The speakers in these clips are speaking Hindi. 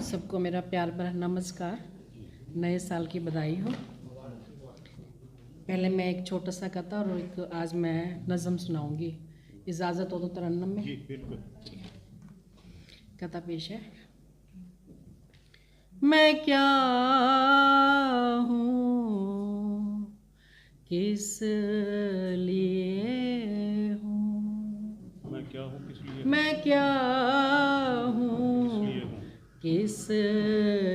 सबको मेरा प्यार भरा नमस्कार। नए साल की बधाई हो। पहले मैं एक छोटा सा कथा और एक आज मैं नज़म सुनाऊंगी। इजाज़त हो तो तरन्नुम में? जी बिल्कुल। कथा पेश है। मैं क्या हूँ, किस लिए हूँ? मैं क्या हूँ, किस लिए? मैं क्या हूँ, किस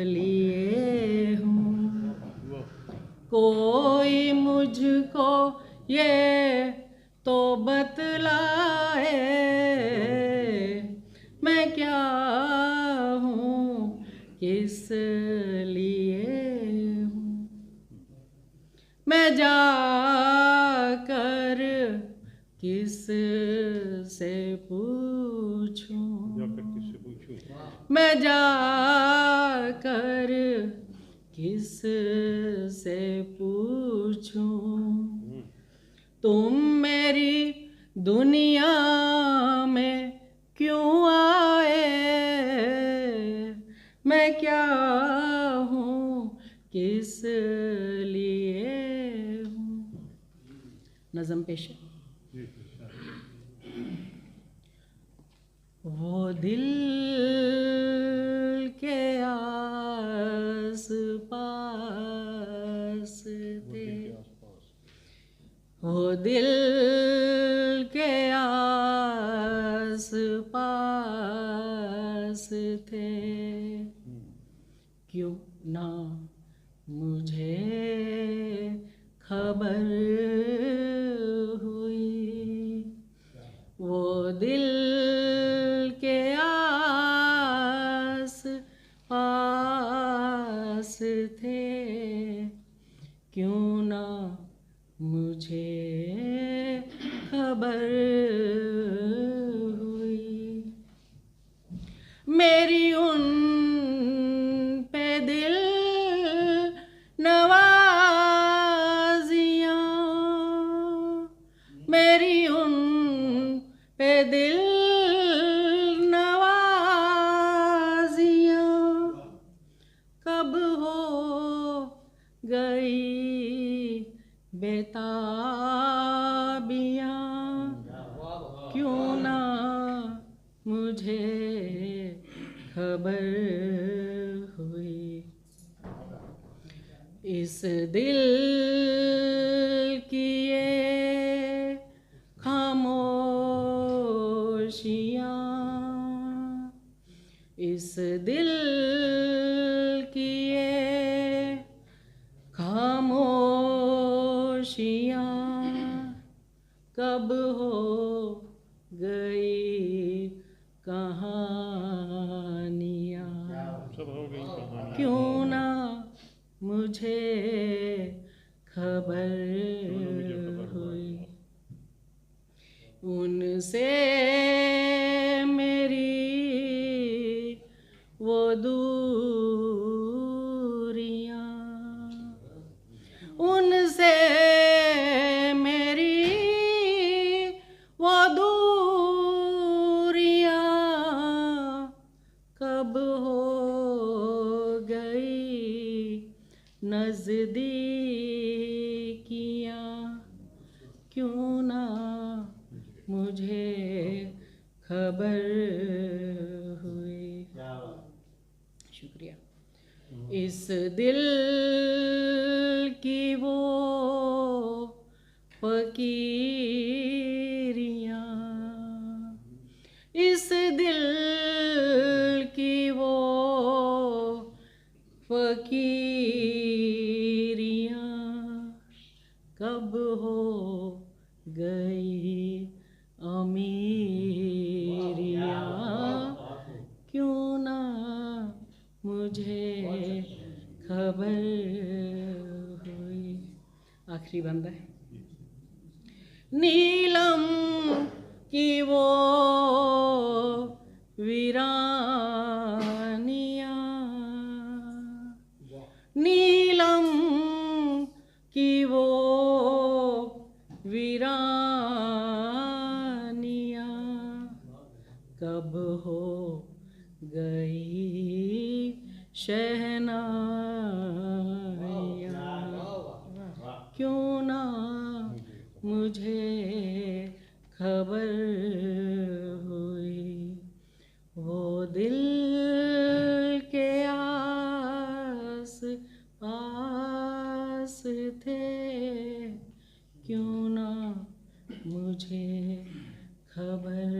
लिए हूँ? कोई मुझको ये तो बतलाए, मैं क्या हूँ, किस लिए हूँ? मैं जाकर किस से पूछूं? मैं जाकर किस से पूछूं? तुम मेरी दुनिया में क्यों आए? मैं क्या हूँ, किस लिए हूँ? नज़म पेश है। वो दिल के आस पास थे, वो दिल के आस पास थे, क्यों ना मुझे खबर हुई? वो दिल के आस पास थे, क्यों ना मुझे खबर हुई? मेरी उन पे दिल नवाजियाँ, मेरी उन पे दिल नवाजियाँ कब हो गई बेताबियाँ? क्यों ना मुझे खबर हुई? इस दिल की ये खामोशियाँ, इस दिल की ये खामोशियाँ कब हो गई कहानियाँ? सब हो गई कहानियाँ। क्यों ना मुझे खबर हुई? उनसे मेरी वो दूरियां, उनसे मेरी वो दूरियां कब हो गई नज़दीकियाँ? क्यों ना मुझे खबर हुई? शुक्रिया। इस दिल की वो फकीरियाँ, इस दिल की वो फकीरियाँ कब हो गई अमीरियाँ? क्यों ना मुझे खबर हुई? आखिरी बंदा है। नीलम की वो वीरानियाँ, नीलम की वो वीरानियाँ कब हो गई शहनाइयाँ क्यों ना मुझे खबर हुई। वो दिल के आस पास थे क्यों ना मुझे खबर